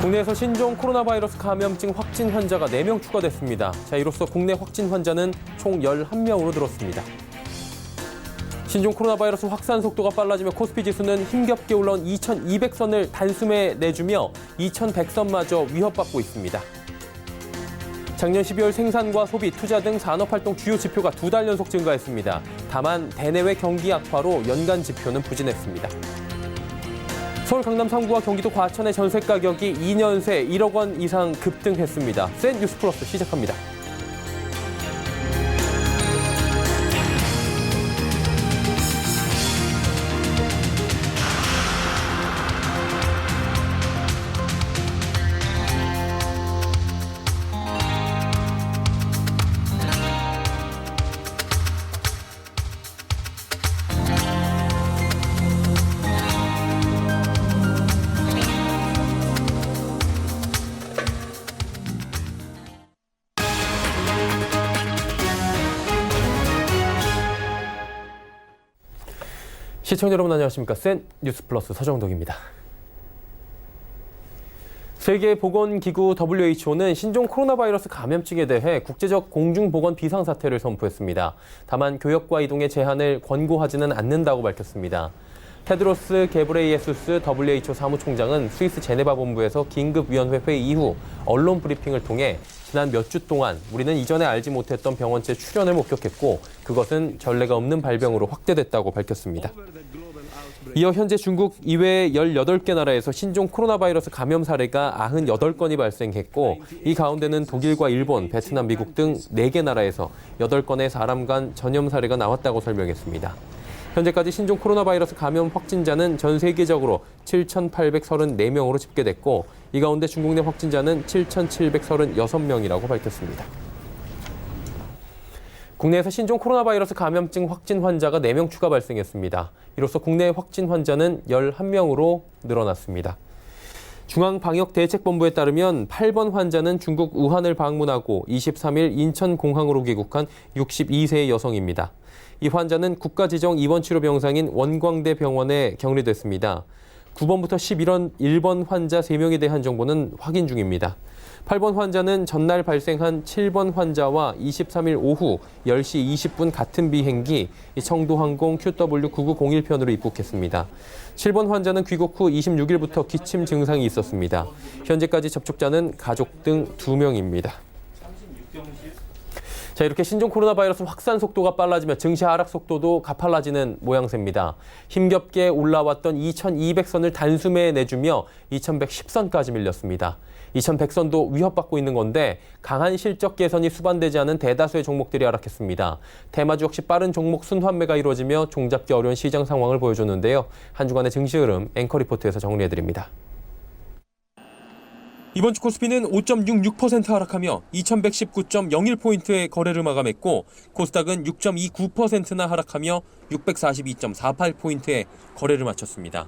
국내에서 신종 코로나 바이러스 감염증 확진 환자가 4명 추가됐습니다. 이로써 국내 확진 환자는 총 11명으로 늘었습니다. 신종 코로나 바이러스 확산 속도가 빨라지며 코스피 지수는 힘겹게 올라온 2,200선을 단숨에 내주며 2,100선마저 위협받고 있습니다. 작년 12월 생산과 소비, 투자 등 산업활동 주요 지표가 2달 연속 증가했습니다. 다만 대내외 경기 악화로 연간 지표는 부진했습니다. 서울 강남 3구와 경기도 과천의 전세 가격이 2년 새 1억 원 이상 급등했습니다. 센 뉴스 플러스 시작합니다. 시청자 여러분 안녕하십니까? 센 뉴스 플러스 서정덕입니다. 세계보건기구 WHO는 신종 코로나 바이러스 감염증에 대해 국제적 공중보건 비상사태를 선포했습니다. 다만 교역과 이동의 제한을 권고하지는 않는다고 밝혔습니다. 테드로스 게브레이예수스 WHO 사무총장은 스위스 제네바 본부에서 긴급위원회 회의 이후 언론 브리핑을 통해 지난 몇 주 동안 우리는 이전에 알지 못했던 병원체 출현을 목격했고 그것은 전례가 없는 발병으로 확대됐다고 밝혔습니다. 이어 현재 중국 이외 18개 나라에서 신종 코로나 바이러스 감염 사례가 98건이 발생했고 이 가운데는 독일과 일본, 베트남, 미국 등 4개 나라에서 8건의 사람 간 전염 사례가 나왔다고 설명했습니다. 현재까지 신종 코로나 바이러스 감염 확진자는 전 세계적으로 7,834명으로 집계됐고 이 가운데 중국 내 확진자는 7,736명이라고 밝혔습니다. 국내에서 신종 코로나 바이러스 감염증 확진 환자가 4명 추가 발생했습니다. 이로써 국내 확진 환자는 11명으로 늘어났습니다. 중앙방역대책본부에 따르면 8번 환자는 중국 우한을 방문하고 23일 인천공항으로 귀국한 62세 여성입니다. 이 환자는 국가지정 입원치료병상인 원광대 병원에 격리됐습니다. 9번부터 11번 환자 3명에 대한 정보는 확인 중입니다. 8번 환자는 전날 발생한 7번 환자와 23일 오후 10시 20분 같은 비행기 청도항공 QW9901편으로 입국했습니다. 7번 환자는 귀국 후 26일부터 기침 증상이 있었습니다. 현재까지 접촉자는 가족 등 2명입니다. 이렇게 신종 코로나 바이러스 확산 속도가 빨라지며 증시 하락 속도도 가팔라지는 모양새입니다. 힘겹게 올라왔던 2,200선을 단숨에 내주며 2,110선까지 밀렸습니다. 2,100선도 위협받고 있는 건데 강한 실적 개선이 수반되지 않은 대다수의 종목들이 하락했습니다. 테마주 역시 빠른 종목 순환매가 이루어지며 종잡기 어려운 시장 상황을 보여줬는데요. 한 주간의 증시 흐름 앵커 리포트에서 정리해드립니다. 이번 주 코스피는 5.66% 하락하며 2119.01포인트의 거래를 마감했고 코스닥은 6.29%나 하락하며 642.48포인트의 거래를 마쳤습니다.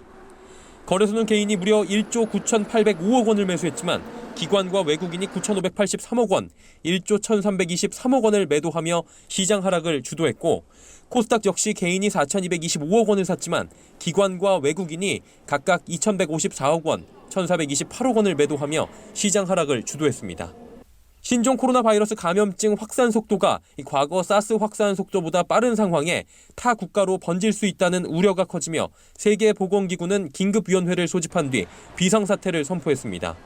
거래소는 개인이 무려 1조 9,805억 원을 매수했지만 기관과 외국인이 9,583억 원, 1조 1,323억 원을 매도하며 시장 하락을 주도했고 코스닥 역시 개인이 4,225억 원을 샀지만 기관과 외국인이 각각 2,154억 원, 1,428억 원을 매도하며 시장 하락을 주도했습니다. 신종 코로나 바이러스 감염증 확산 속도가 과거 사스 확산 속도보다 빠른 상황에 타 국가로 번질 수 있다는 우려가 커지며 세계보건기구는 긴급위원회를 소집한 뒤 비상사태를 선포했습니다.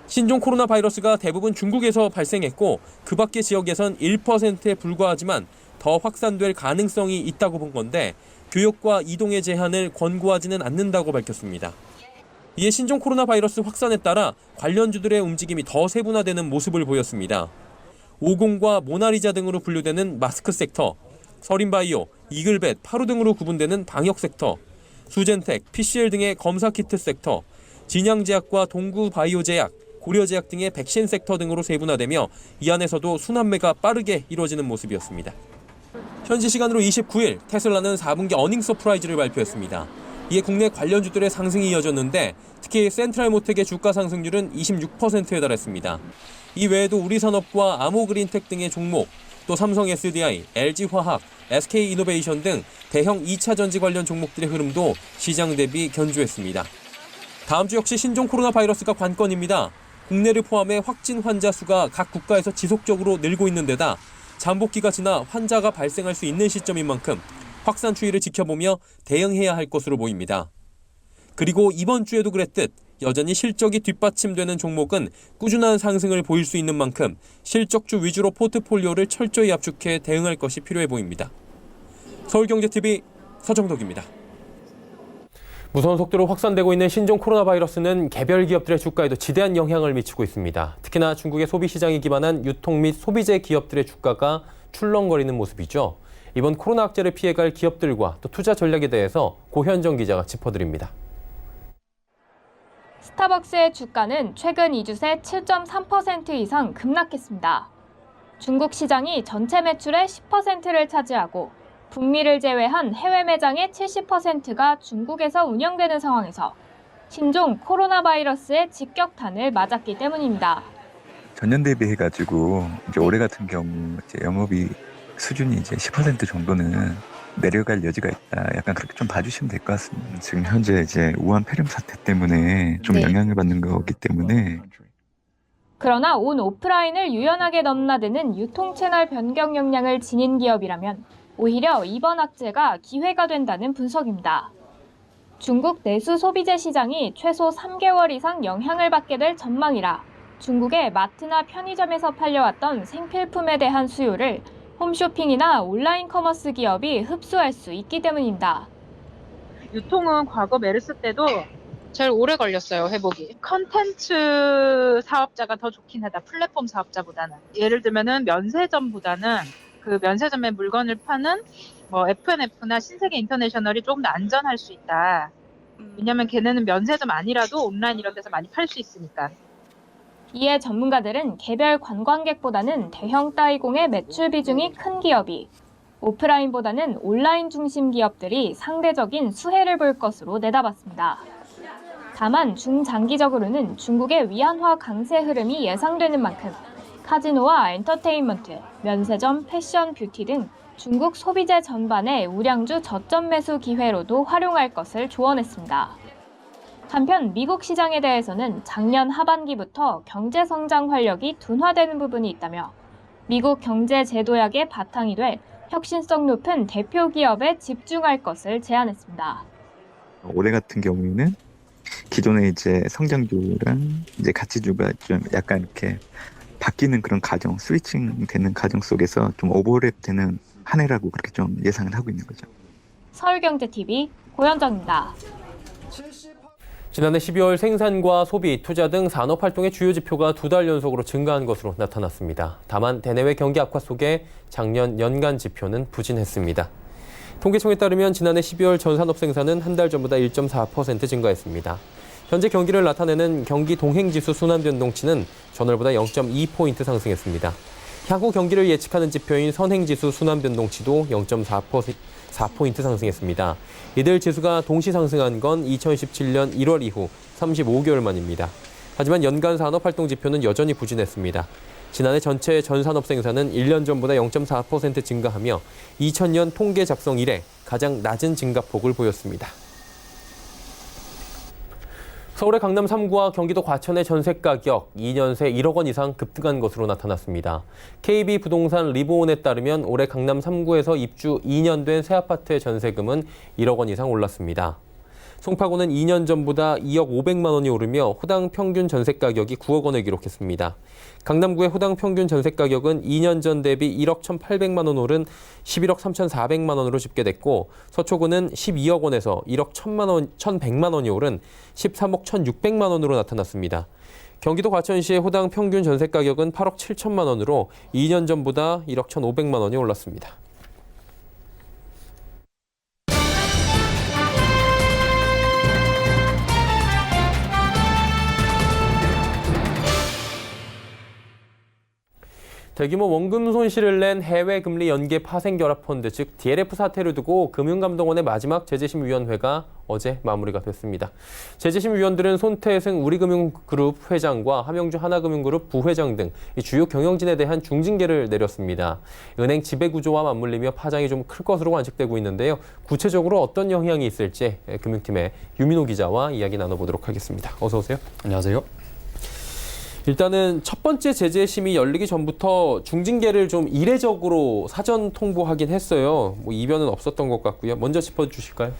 신종 코로나 바이러스가 대부분 중국에서 발생했고 그 밖의 지역에선 1%에 불과하지만 더 확산될 가능성이 있다고 본 건데 교역과 이동의 제한을 권고하지는 않는다고 밝혔습니다. 이에 신종 코로나 바이러스 확산에 따라 관련주들의 움직임이 더 세분화되는 모습을 보였습니다. 오공과 모나리자 등으로 분류되는 마스크 섹터, 서린바이오, 이글벳, 파루 등으로 구분되는 방역 섹터, 수젠텍, PCL 등의 검사 키트 섹터, 진양제약과 동구바이오제약, 고려제약 등의 백신 섹터 등으로 세분화되며 이 안에서도 순환매가 빠르게 이루어지는 모습이었습니다. 현지 시간으로 29일 테슬라는 4분기 어닝 서프라이즈를 발표했습니다. 이에 국내 관련주들의 상승이 이어졌는데 특히 센트럴모텍의 주가 상승률은 26%에 달했습니다. 이 외에도 우리산업과 아모그린텍 등의 종목, 또 삼성 SDI, LG화학, SK이노베이션 등 대형 2차 전지 관련 종목들의 흐름도 시장 대비 견조했습니다. 다음 주 역시 신종 코로나 바이러스가 관건입니다. 국내를 포함해 확진 환자 수가 각 국가에서 지속적으로 늘고 있는 데다 잠복기가 지나 환자가 발생할 수 있는 시점인 만큼 확산 추이를 지켜보며 대응해야 할 것으로 보입니다. 그리고 이번 주에도 그랬듯 여전히 실적이 뒷받침되는 종목은 꾸준한 상승을 보일 수 있는 만큼 실적주 위주로 포트폴리오를 철저히 압축해 대응할 것이 필요해 보입니다. 서울경제TV 서정덕입니다. 무서운 속도로 확산되고 있는 신종 코로나 바이러스는 개별 기업들의 주가에도 지대한 영향을 미치고 있습니다. 특히나 중국의 소비시장에 기반한 유통 및 소비재 기업들의 주가가 출렁거리는 모습이죠. 이번 코로나 악재를 피해갈 기업들과 또 투자 전략에 대해서 고현정 기자가 짚어드립니다. 스타벅스의 주가는 최근 2주 새 7.3% 이상 급락했습니다. 중국 시장이 전체 매출의 10%를 차지하고 북미를 제외한 해외 매장의 70%가 중국에서 운영되는 상황에서 신종 코로나 바이러스의 직격탄을 맞았기 때문입니다. 전년 대비해가지고 이제 올해 같은 경우 이제 영업이 수준이 이제 10% 정도는 내려갈 여지가 있다. 약간 그렇게 좀 봐주시면 될 것 같습니다. 지금 현재 이제 우한 폐렴 사태 때문에 좀 영향을 받는 거기 때문에. 그러나 온 오프라인을 유연하게 넘나드는 유통 채널 변경 역량을 지닌 기업이라면 오히려 이번 악재가 기회가 된다는 분석입니다. 중국 내수 소비재 시장이 최소 3개월 이상 영향을 받게 될 전망이라 중국의 마트나 편의점에서 팔려왔던 생필품에 대한 수요를 홈쇼핑이나 온라인 커머스 기업이 흡수할 수 있기 때문입니다. 유통은 과거 메르스 때도 제일 오래 걸렸어요, 회복이. 컨텐츠 사업자가 더 좋긴 하다, 플랫폼 사업자보다는. 예를 들면은 면세점보다는 그 면세점에 물건을 파는 뭐 F&F나 신세계 인터내셔널이 조금 더 안전할 수 있다. 왜냐면 걔네는 면세점 아니라도 온라인 이런 데서 많이 팔 수 있으니까. 이에 전문가들은 개별 관광객보다는 대형 따이공의 매출 비중이 큰 기업이 오프라인보다는 온라인 중심 기업들이 상대적인 수혜를 볼 것으로 내다봤습니다. 다만 중장기적으로는 중국의 위안화 강세 흐름이 예상되는 만큼 카지노와 엔터테인먼트, 면세점, 패션, 뷰티 등 중국 소비재 전반의 우량주 저점 매수 기회로도 활용할 것을 조언했습니다. 한편 미국 시장에 대해서는 작년 하반기부터 경제 성장 활력이 둔화되는 부분이 있다며 미국 경제 제도약의 바탕이 될 혁신성 높은 대표 기업에 집중할 것을 제안했습니다. 올해 같은 경우에는 기존의 이제 성장주랑 이제 가치주가 좀 약간 이렇게 바뀌는 그런 과정, 스위칭 되는 과정 속에서 좀 오버랩 되는 한 해라고 그렇게 좀 예상을 하고 있는 거죠. 서울경제TV 고현정입니다. 지난해 12월 생산과 소비, 투자 등 산업활동의 주요 지표가 2달 연속으로 증가한 것으로 나타났습니다. 다만 대내외 경기 악화 속에 작년 연간 지표는 부진했습니다. 통계청에 따르면 지난해 12월 전산업 생산은 한 달 전보다 1.4% 증가했습니다. 현재 경기를 나타내는 경기 동행지수 순환변동치는 전월보다 0.2포인트 상승했습니다. 향후 경기를 예측하는 지표인 선행지수 순환변동치도 0.4포인트 상승했습니다. 이들 지수가 동시 상승한 건 2017년 1월 이후 35개월 만입니다. 하지만 연간 산업활동 지표는 여전히 부진했습니다. 지난해 전체 전산업 생산은 1년 전보다 0.4% 증가하며 2000년 통계 작성 이래 가장 낮은 증가폭을 보였습니다. 서울의 강남 3구와 경기도 과천의 전세 가격 2년 새 1억 원 이상 급등한 것으로 나타났습니다. KB부동산 리보온에 따르면 올해 강남 3구에서 입주 2년 된 새 아파트의 전세금은 1억 원 이상 올랐습니다. 송파구는 2년 전보다 2억 500만 원이 오르며 호당 평균 전세 가격이 9억 원을 기록했습니다. 강남구의 호당 평균 전세 가격은 2년 전 대비 1억 1,800만 원 오른 11억 3,400만 원으로 집계됐고 서초구는 12억 원에서 1억 1,100만 원이 오른 13억 1,600만 원으로 나타났습니다. 경기도 과천시의 호당 평균 전세 가격은 8억 7천만 원으로 2년 전보다 1억 1,500만 원이 올랐습니다. 대규모 원금 손실을 낸 해외 금리 연계 파생 결합 펀드 즉 DLF 사태를 두고 금융감독원의 마지막 제재심의위원회가 어제 마무리가 됐습니다. 제재심의위원들은 손태승 우리금융그룹 회장과 함영주 하나금융그룹 부회장 등 주요 경영진에 대한 중징계를 내렸습니다. 은행 지배구조와 맞물리며 파장이 좀 클 것으로 관측되고 있는데요. 구체적으로 어떤 영향이 있을지 금융팀의 유민호 기자와 이야기 나눠보도록 하겠습니다. 어서 오세요. 안녕하세요. 일단은 첫 번째 제재심이 열리기 전부터 중징계를 좀 이례적으로 사전 통보하긴 했어요. 뭐 이변은 없었던 것 같고요. 먼저 짚어주실까요?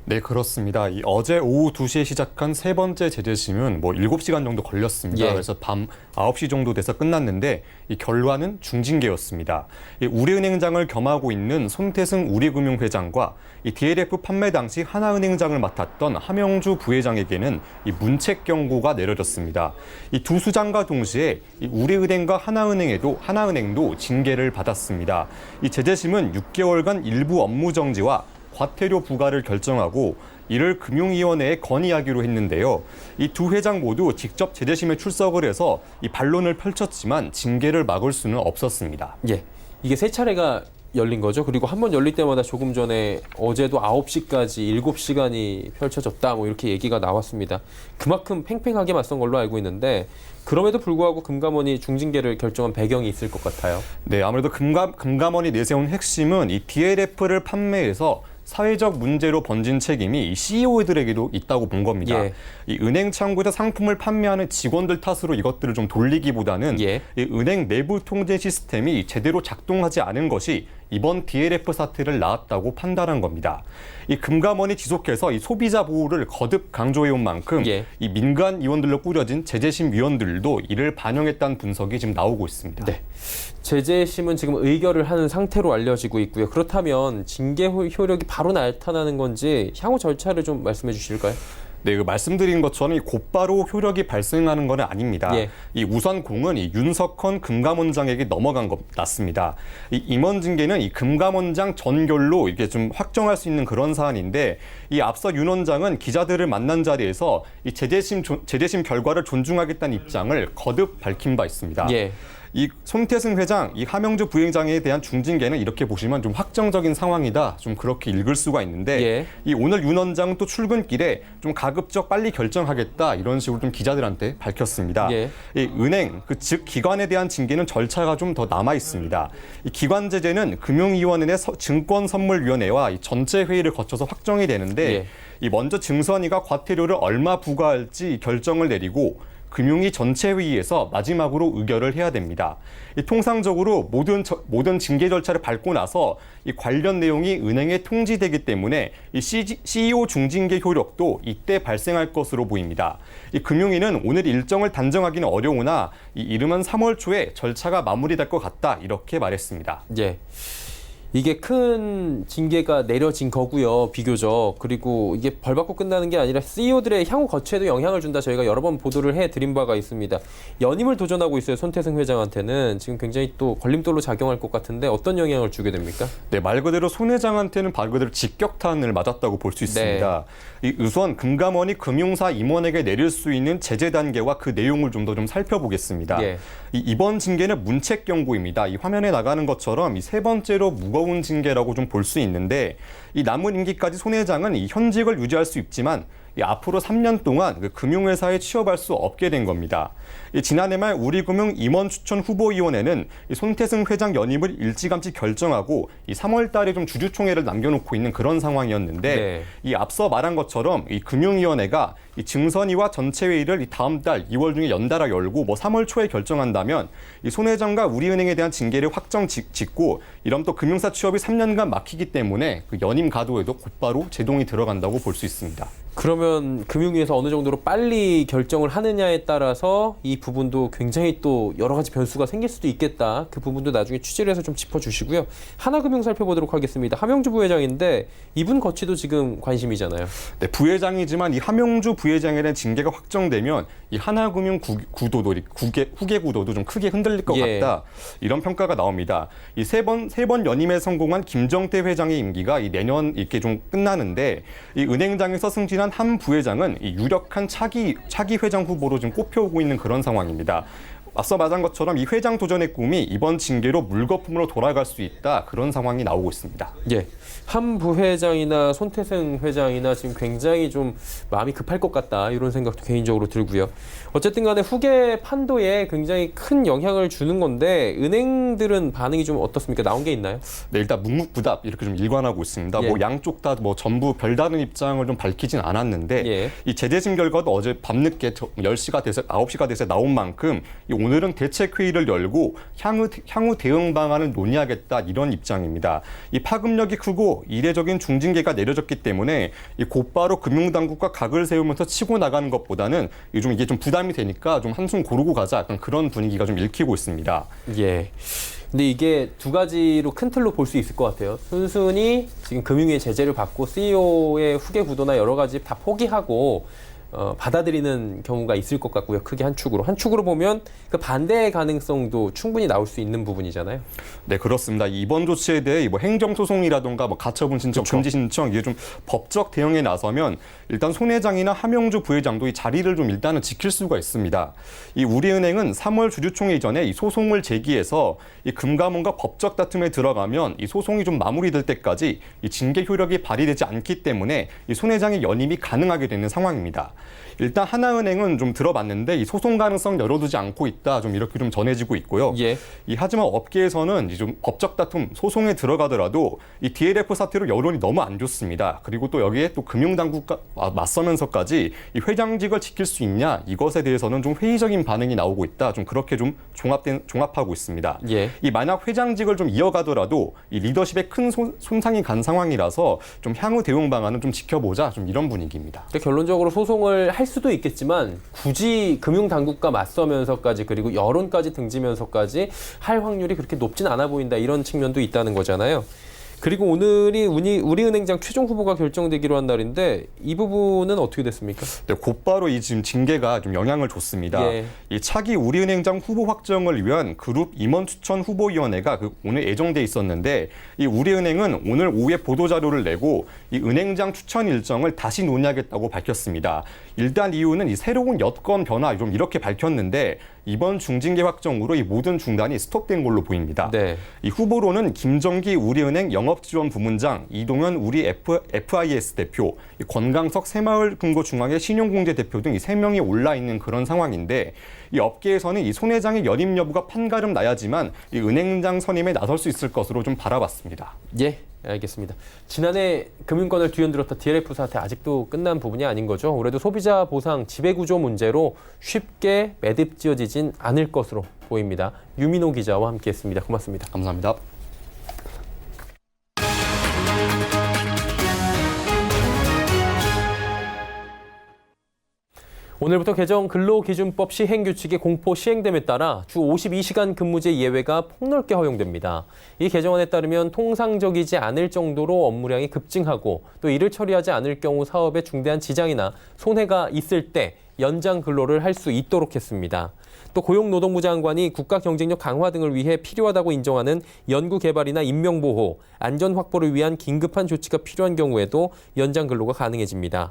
네, 그렇습니다. 어제 오후 2시에 시작한 세 번째 제재심은 7시간 정도 걸렸습니다. 예. 그래서 밤 9시 정도 돼서 끝났는데 이 결과는 중징계였습니다. 우리은행장을 겸하고 있는 손태승 우리금융회장과 이 DLF 판매 당시 하나은행장을 맡았던 함영주 부회장에게는 이 문책 경고가 내려졌습니다. 이 두 수장과 동시에 이 우리은행과 하나은행도 징계를 받았습니다. 이 제재심은 6개월간 일부 업무 정지와 과태료 부과를 결정하고 이를 금융위원회에 건의하기로 했는데요. 이 두 회장 모두 직접 제재심에 출석을 해서 이 반론을 펼쳤지만 징계를 막을 수는 없었습니다. 예, 이게 세 차례가 열린 거죠. 그리고 한 번 열릴 때마다 조금 전에 어제도 9시까지 7시간이 펼쳐졌다 뭐 이렇게 얘기가 나왔습니다. 그만큼 팽팽하게 맞선 걸로 알고 있는데 그럼에도 불구하고 금감원이 중징계를 결정한 배경이 있을 것 같아요. 네, 아무래도 금감원이 내세운 핵심은 이 DLF를 판매해서 사회적 문제로 번진 책임이 이 CEO들에게도 있다고 본 겁니다. 예. 이 은행 창구에서 상품을 판매하는 직원들 탓으로 이것들을 좀 돌리기보다는 예. 이 은행 내부 통제 시스템이 제대로 작동하지 않은 것이 이번 DLF 사태를 낳았다고 판단한 겁니다. 이 금감원이 지속해서 이 소비자 보호를 거듭 강조해온 만큼 예. 이 민간 위원들로 꾸려진 제재심 위원들도 이를 반영했다는 분석이 지금 나오고 있습니다. 네. 제재심은 지금 의결을 하는 상태로 알려지고 있고요. 그렇다면 징계 효력이 바로 나타나는 건지 향후 절차를 좀 말씀해 주실까요? 네, 말씀드린 것처럼 곧바로 효력이 발생하는 건 아닙니다. 예. 이 우선 공은 이 윤석헌 금감원장에게 넘어간 것 같습니다. 이 임원 징계는 이 금감원장 전결로 이게 좀 확정할 수 있는 그런 사안인데 이 앞서 윤 원장은 기자들을 만난 자리에서 이 제재심 결과를 존중하겠다는 입장을 거듭 밝힌 바 있습니다. 예. 이 손태승 회장, 이 함영주 부회장에 대한 중징계는 이렇게 보시면 좀 확정적인 상황이다. 좀 그렇게 읽을 수가 있는데 예. 이 오늘 윤 원장은 또 출근길에 좀 가급적 빨리 결정하겠다 이런 식으로 좀 기자들한테 밝혔습니다. 예. 이 은행, 즉 기관에 대한 징계는 절차가 좀 더 남아 있습니다. 이 기관 제재는 금융위원회 증권선물위원회와 이 전체 회의를 거쳐서 확정이 되는데 예. 이 먼저 증선위가 과태료를 얼마 부과할지 결정을 내리고 금융위 전체 회의에서 마지막으로 의결을 해야 됩니다. 통상적으로 모든 징계 절차를 밟고 나서 이 관련 내용이 은행에 통지되기 때문에 이 CEO 중징계 효력도 이때 발생할 것으로 보입니다. 이 금융위는 오늘 일정을 단정하기는 어려우나 이르면 3월 초에 절차가 마무리될 것 같다 이렇게 말했습니다. 예. 이게 큰 징계가 내려진 거고요. 비교적. 그리고 이게 벌 받고 끝나는 게 아니라 CEO들의 향후 거취에도 영향을 준다. 저희가 여러 번 보도를 해드린 바가 있습니다. 연임을 도전하고 있어요. 손태승 회장한테는. 지금 굉장히 또 걸림돌로 작용할 것 같은데 어떤 영향을 주게 됩니까? 네, 말 그대로 손 회장한테는 말 그대로 직격탄을 맞았다고 볼 수 있습니다. 이 우선 금감원이 금융사 임원에게 내릴 수 있는 제재 단계와 그 내용을 좀 더 살펴보겠습니다. 예. 이번 징계는 문책 경고입니다. 이 화면에 나가는 것처럼 이 세 번째로 무거운 징계라고 좀 볼 수 있는데 이 남은 임기까지 손 회장은 이 현직을 유지할 수 있지만 앞으로 3년 동안 그 금융회사에 취업할 수 없게 된 겁니다. 지난해 말 우리금융 임원추천 후보위원회는 손태승 회장 연임을 일찌감치 결정하고 3월 달에 좀 주주총회를 남겨놓고 있는 그런 상황이었는데 네. 이 앞서 말한 것처럼 이 금융위원회가 이 증선위와 전체 회의를 다음 달 2월 중에 연달아 열고 3월 초에 결정한다면 이 손 회장과 우리은행에 대한 징계를 확정 짓고 이러면 또 금융사 취업이 3년간 막히기 때문에 그 연임 가도에도 곧바로 제동이 들어간다고 볼 수 있습니다. 그러면 금융위에서 어느 정도로 빨리 결정을 하느냐에 따라서 이 부분도 굉장히 또 여러 가지 변수가 생길 수도 있겠다. 그 부분도 나중에 취재를 해서 좀 짚어주시고요. 하나금융 살펴보도록 하겠습니다. 함영주 부회장인데 이분 거취도 지금 관심이잖아요. 네, 부회장이지만 이 함영주 부회장에 대한 징계가 확정되면 이 하나금융 후계 구도도 좀 크게 흔들릴 것 예. 같다. 이런 평가가 나옵니다. 이 세 번 연임에 성공한 김정태 회장의 임기가 이 내년 이렇게 좀 끝나는데 이 은행장에서 승진한 한 부회장은 이 유력한 차기 회장 후보로 지금 꼽혀오고 있는 그런 상황입니다. 앞서 말한 것처럼 이 회장 도전의 꿈이 이번 징계로 물거품으로 돌아갈 수 있다. 그런 상황이 나오고 있습니다. 예. 한 부회장이나 손태승 회장이나 지금 굉장히 좀 마음이 급할 것 같다 이런 생각도 개인적으로 들고요. 어쨌든 간에 후계 판도에 굉장히 큰 영향을 주는 건데 은행들은 반응이 좀 어떻습니까? 나온 게 있나요? 네, 일단 묵묵부답 이렇게 좀 일관하고 있습니다. 예. 뭐 양쪽 다 뭐 전부 별다른 입장을 좀 밝히진 않았는데 예. 이 재재심 결과도 어제 밤늦게 10시가 돼서 9시가 돼서 나온 만큼 오늘은 대책회의를 열고 향후 대응 방안을 논의하겠다 이런 입장입니다. 이 파급력이 크고 이례적인 중징계가 내려졌기 때문에 이 곧바로 금융당국과 각을 세우면서 치고 나가는 것보다는 이게 좀 부담이 되니까 좀 한숨 고르고 가자 약간 그런 분위기가 좀 읽히고 있습니다. 예. 근데 이게 두 가지로 큰 틀로 볼 수 있을 것 같아요. 순순히 지금 금융위의 제재를 받고 CEO의 후계 구도나 여러 가지 다 포기하고 받아들이는 경우가 있을 것 같고요. 크게 한 축으로 보면 그 반대의 가능성도 충분히 나올 수 있는 부분이잖아요. 네, 그렇습니다. 이번 조치에 대해 뭐 행정소송이라든가 뭐 가처분 신청, 그렇죠. 금지 신청 이게 좀 법적 대응에 나서면 일단 손 회장이나 함영주 부회장도 이 자리를 좀 일단은 지킬 수가 있습니다. 이 우리은행은 3월 주주총회 이전에 이 소송을 제기해서 이 금감원과 법적 다툼에 들어가면 이 소송이 좀 마무리될 때까지 이 징계 효력이 발휘되지 않기 때문에 이 손 회장의 연임이 가능하게 되는 상황입니다. 일단 하나은행은 좀 들어봤는데 이 소송 가능성 열어두지 않고 있다 좀 이렇게 좀 전해지고 있고요. 예. 하지만 업계에서는 좀 법적 다툼 소송에 들어가더라도 이 DLF 사태로 여론이 너무 안 좋습니다. 그리고 또 여기에 또 금융당국과 맞서면서까지 이 회장직을 지킬 수 있냐 이것에 대해서는 좀 회의적인 반응이 나오고 있다. 좀 그렇게 좀 종합하고 있습니다. 예. 만약 회장직을 좀 이어가더라도 이 리더십에 큰 손상이 간 상황이라서 좀 향후 대응 방안은 좀 지켜보자 좀 이런 분위기입니다. 그러니까 결론적으로 소송을 할 수도 있겠지만 굳이 금융당국과 맞서면서까지 그리고 여론까지 등지면서까지 할 확률이 그렇게 높진 않아 보인다 이런 측면도 있다는 거잖아요. 그리고 오늘이 우리은행장 최종 후보가 결정되기로 한 날인데 이 부분은 어떻게 됐습니까? 네, 곧바로 이 지금 징계가 좀 영향을 줬습니다. 예. 이 차기 우리은행장 후보 확정을 위한 그룹 임원 추천 후보위원회가 오늘 예정돼 있었는데 이 우리은행은 오늘 오후에 보도자료를 내고 이 은행장 추천 일정을 다시 논의하겠다고 밝혔습니다. 일단 이유는 이 새로운 여건 변화 좀 이렇게 밝혔는데 이번 중징계 확정으로 이 모든 중단이 스톱된 걸로 보입니다. 네. 이 후보로는 김정기 우리은행 영업지원부문장, 이동현 우리 FIS 대표, 권강석 새마을금고중앙회 신용공제 대표 등 이 3명이 올라 있는 그런 상황인데 이 업계에서는 이 손 회장의 연임 여부가 판가름 나야지만 이 은행장 선임에 나설 수 있을 것으로 좀 바라봤습니다. 예, 알겠습니다. 지난해 금융권을 뒤흔들었던 DLF 사태 아직도 끝난 부분이 아닌 거죠. 올해도 소비자 보상 지배구조 문제로 쉽게 매듭지어지진 않을 것으로 보입니다. 유민호 기자와 함께했습니다. 고맙습니다. 감사합니다. 오늘부터 개정 근로기준법 시행규칙의 공포 시행됨에 따라 주 52시간 근무제 예외가 폭넓게 허용됩니다. 이 개정안에 따르면 통상적이지 않을 정도로 업무량이 급증하고 또 이를 처리하지 않을 경우 사업에 중대한 지장이나 손해가 있을 때 연장 근로를 할 수 있도록 했습니다. 또 고용노동부 장관이 국가 경쟁력 강화 등을 위해 필요하다고 인정하는 연구개발이나 인명보호, 안전 확보를 위한 긴급한 조치가 필요한 경우에도 연장 근로가 가능해집니다.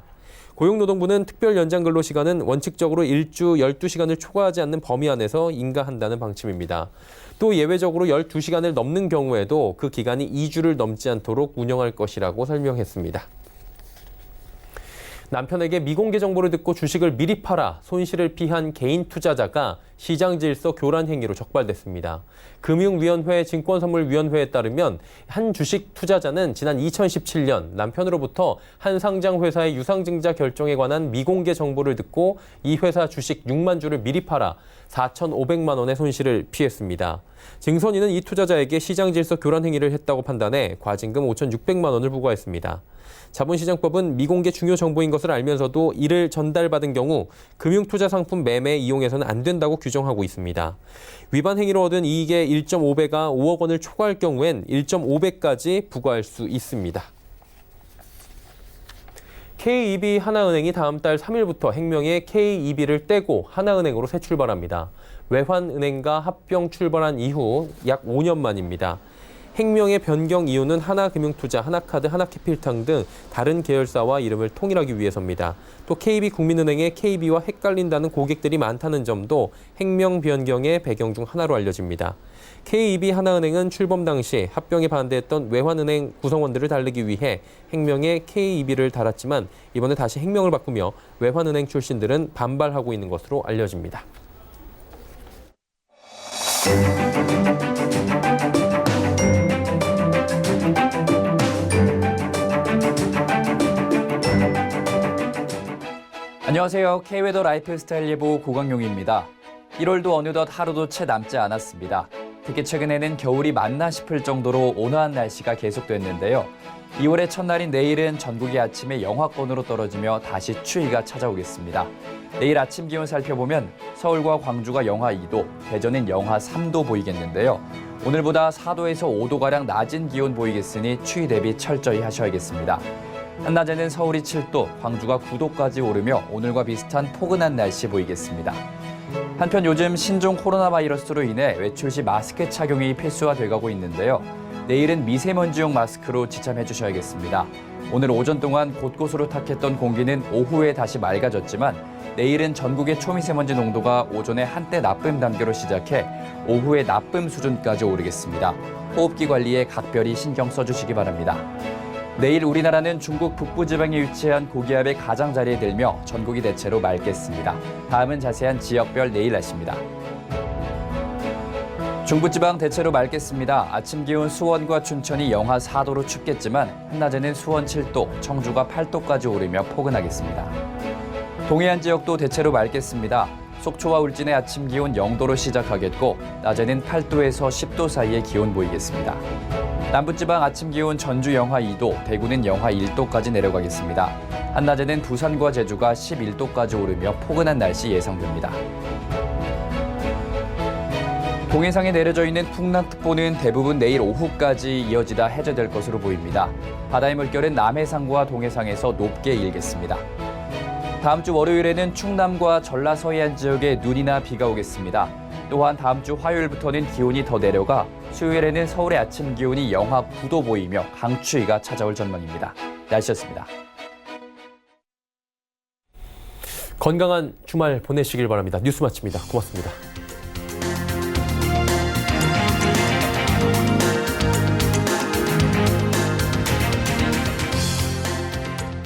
고용노동부는 특별 연장 근로 시간은 원칙적으로 일주 12시간을 초과하지 않는 범위 안에서 인가한다는 방침입니다. 또 예외적으로 12시간을 넘는 경우에도 그 기간이 2주를 넘지 않도록 운영할 것이라고 설명했습니다. 남편에게 미공개 정보를 듣고 주식을 미리 팔아 손실을 피한 개인 투자자가 시장 질서 교란 행위로 적발됐습니다. 금융위원회 증권선물위원회에 따르면 한 주식 투자자는 지난 2017년 남편으로부터 한 상장 회사의 유상증자 결정에 관한 미공개 정보를 듣고 이 회사 주식 6만 주를 미리 팔아 4,500만 원의 손실을 피했습니다. 증선인은 이 투자자에게 시장 질서 교란 행위를 했다고 판단해 과징금 5,600만 원을 부과했습니다. 자본시장법은 미공개 중요 정보인 것을 알면서도 이를 전달받은 경우 금융투자상품 매매에 이용해서는 안 된다고 규정하고 있습니다. 위반 행위로 얻은 이익의 1.5배가 5억 원을 초과할 경우엔 1.5배까지 부과할 수 있습니다. KEB 하나은행이 다음 달 3일부터 행명의 KEB를 떼고 하나은행으로 새 출발합니다. 외환은행과 합병 출발한 이후 약 5년 만입니다. 행명의 변경 이유는 하나금융투자, 하나카드, 하나캐피탈 등 다른 계열사와 이름을 통일하기 위해서입니다. 또 KB국민은행의 KB와 헷갈린다는 고객들이 많다는 점도 행명 변경의 배경 중 하나로 알려집니다. KB 하나은행은 출범 당시 합병에 반대했던 외환은행 구성원들을 달래기 위해 행명에 KB를 달았지만 이번에 다시 행명을 바꾸며 외환은행 출신들은 반발하고 있는 것으로 알려집니다. 안녕하세요. K웨더 라이프스타일 예보 고강용입니다. 1월도 어느덧 하루도 채 남지 않았습니다. 특히 최근에는 겨울이 맞나 싶을 정도로 온화한 날씨가 계속됐는데요. 2월의 첫날인 내일은 전국이 아침에 영하권으로 떨어지며 다시 추위가 찾아오겠습니다. 내일 아침 기온 살펴보면 서울과 광주가 영하 2도, 대전은 영하 3도 보이겠는데요. 오늘보다 4도에서 5도가량 낮은 기온 보이겠으니 추위 대비 철저히 하셔야겠습니다. 한낮에는 서울이 7도, 광주가 9도까지 오르며 오늘과 비슷한 포근한 날씨 보이겠습니다. 한편 요즘 신종 코로나 바이러스로 인해 외출 시 마스크 착용이 필수화돼가고 있는데요. 내일은 미세먼지용 마스크로 지참해 주셔야겠습니다. 오늘 오전 동안 곳곳으로 탁했던 공기는 오후에 다시 맑아졌지만 내일은 전국의 초미세먼지 농도가 오전에 한때 나쁨 단계로 시작해 오후에 나쁨 수준까지 오르겠습니다. 호흡기 관리에 각별히 신경 써주시기 바랍니다. 내일 우리나라는 중국 북부지방에 위치한 고기압의 가장자리에 들며 전국이 대체로 맑겠습니다. 다음은 자세한 지역별 내일 날씨입니다. 중부지방 대체로 맑겠습니다. 아침 기온 수원과 춘천이 영하 4도로 춥겠지만 한낮에는 수원 7도, 청주가 8도까지 오르며 포근하겠습니다. 동해안 지역도 대체로 맑겠습니다. 속초와 울진의 아침 기온 0도로 시작하겠고 낮에는 8도에서 10도 사이의 기온 보이겠습니다. 남부지방 아침 기온 전주 영하 2도, 대구는 영하 1도까지 내려가겠습니다. 한낮에는 부산과 제주가 11도까지 오르며 포근한 날씨 예상됩니다. 동해상에 내려져 있는 풍랑특보는 대부분 내일 오후까지 이어지다 해제될 것으로 보입니다. 바다의 물결은 남해상과 동해상에서 높게 일겠습니다. 다음 주 월요일에는 충남과 전라 서해안 지역에 눈이나 비가 오겠습니다. 또한 다음 주 화요일부터는 기온이 더 내려가 수요일에는 서울의 아침 기온이 영하 9도 보이며 강추위가 찾아올 전망입니다. 날씨였습니다. 건강한 주말 보내시길 바랍니다. 뉴스 마칩니다. 고맙습니다.